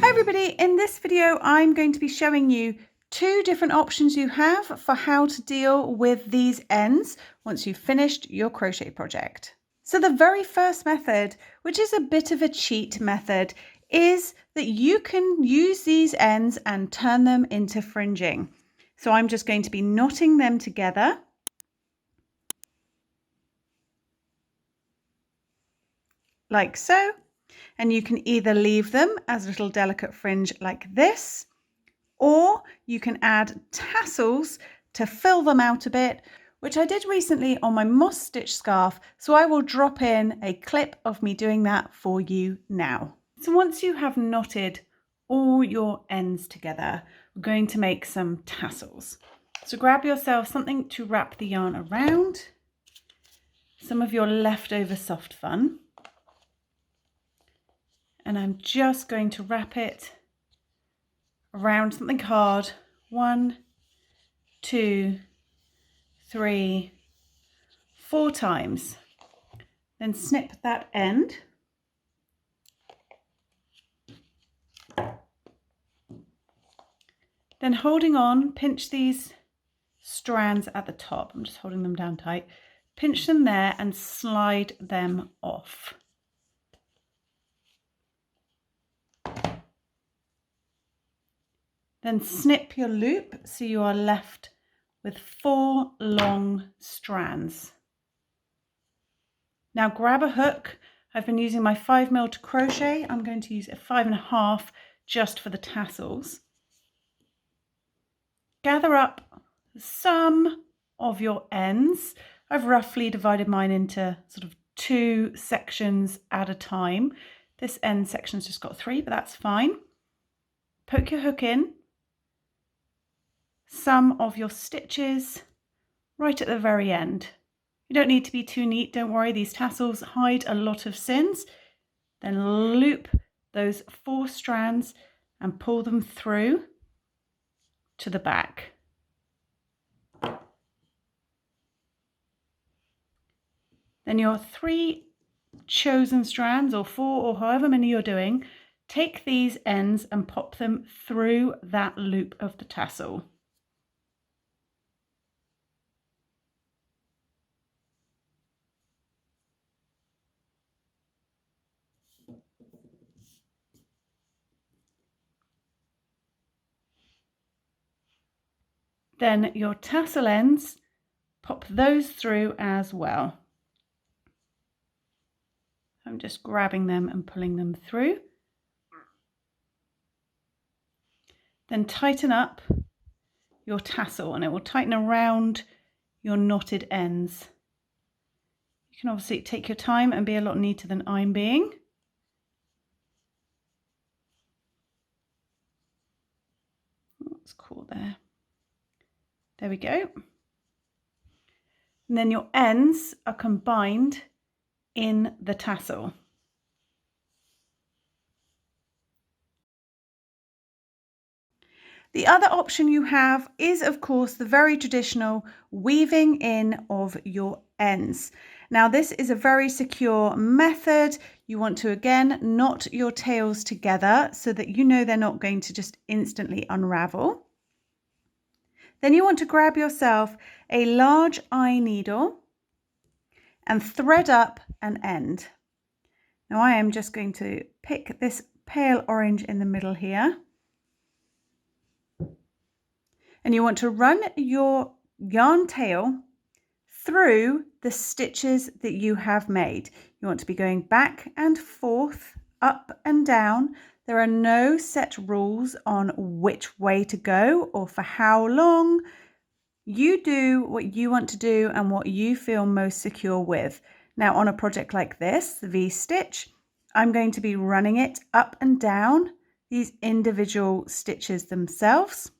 Hi everybody, in this video I'm going to be showing you two different options you have for how to deal with these ends once you've finished your crochet project. So the very first method, which is a bit of a cheat method, is that you can use these ends and turn them into fringing. So I'm just going to be knotting them together. Like so. And you can either leave them as a little delicate fringe like this, or you can add tassels to fill them out a bit, which I did recently on my moss stitch scarf. So I will drop in a clip of me doing that for you now. So once you have knotted all your ends together, we're going to make some tassels. So grab yourself something to wrap the yarn around, some of your leftover soft fun. And I'm just going to wrap it around something hard. 1, 2, 3, 4 times. Then snip that end. Then holding on, pinch these strands at the top. I'm just holding them down tight. Pinch them there and slide them off. Then snip your loop so you are left with 4 long strands. Now grab a hook. I've been using my 5mm to crochet. I'm going to use a 5.5 just for the tassels. Gather up some of your ends. I've roughly divided mine into sort of 2 sections at a time. This end section's just got 3, but that's fine. Poke your hook in. Some of your stitches right at the very end. You don't need to be too neat, don't worry, these tassels hide a lot of sins. Then loop those 4 strands and pull them through to the back. Then your 3 chosen strands, or 4, or however many you're doing, take these ends and pop them through that loop of the tassel. Then your tassel ends, pop those through as well. I'm just grabbing them and pulling them through. Then tighten up your tassel and it will tighten around your knotted ends. You can obviously take your time and be a lot neater than I'm being. That's cool there. There we go. And then your ends are combined in the tassel. The other option you have is, of course, the very traditional weaving in of your ends. Now, this is a very secure method. You want to, again, knot your tails together so that you know they're not going to just instantly unravel. Then you want to grab yourself a large eye needle and thread up an end. Now I am just going to pick this pale orange in the middle here. And you want to run your yarn tail through the stitches that you have made. You want to be going back and forth, up and down. There are no set rules on which way to go or for how long. You do what you want to do and what you feel most secure with. Now on a project like this, the V-stitch, I'm going to be running it up and down these individual stitches themselves.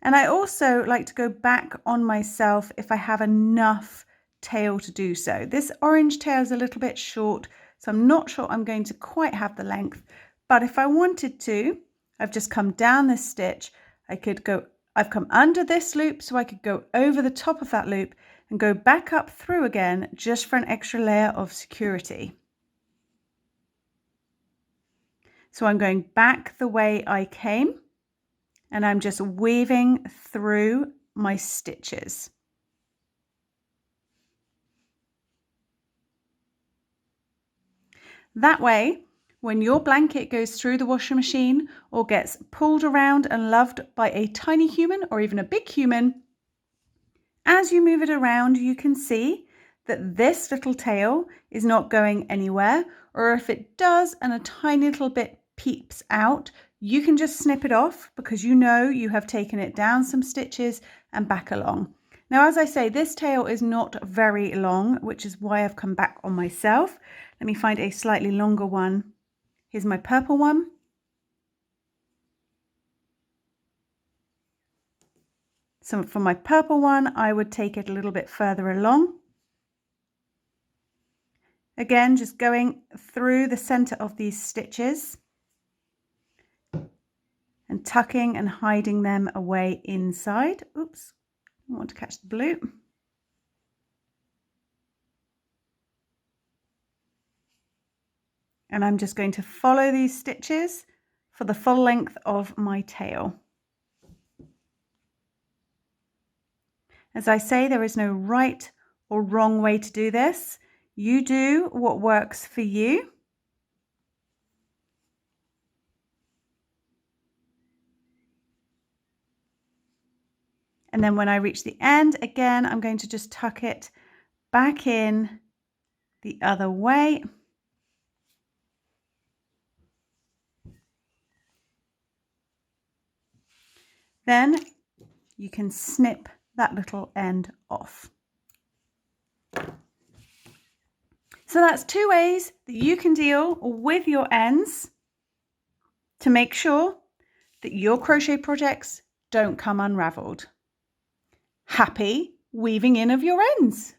And I also like to go back on myself if I have enough tail to do so. This orange tail is a little bit short, so I'm not sure I'm going to quite have the length. But if I wanted to, I've just come down this stitch. I've come under this loop so I could go over the top of that loop and go back up through again just for an extra layer of security. So I'm going back the way I came and I'm just weaving through my stitches. That way, when your blanket goes through the washing machine or gets pulled around and loved by a tiny human or even a big human, as you move it around, you can see that this little tail is not going anywhere, or if it does and a tiny little bit peeps out, you can just snip it off because you know you have taken it down some stitches and back along. Now, as I say, this tail is not very long, which is why I've come back on myself. Let me find a slightly longer one. Here's my purple one. So for my purple one, I would take it a little bit further along. Again, just going through the center of these stitches and tucking and hiding them away inside. Oops, I want to catch the blue. And I'm just going to follow these stitches for the full length of my tail. As I say, there is no right or wrong way to do this. You do what works for you. And then when I reach the end, again, I'm going to just tuck it back in the other way. Then you can snip that little end off. So that's two ways that you can deal with your ends to make sure that your crochet projects don't come unraveled. Happy weaving in of your ends!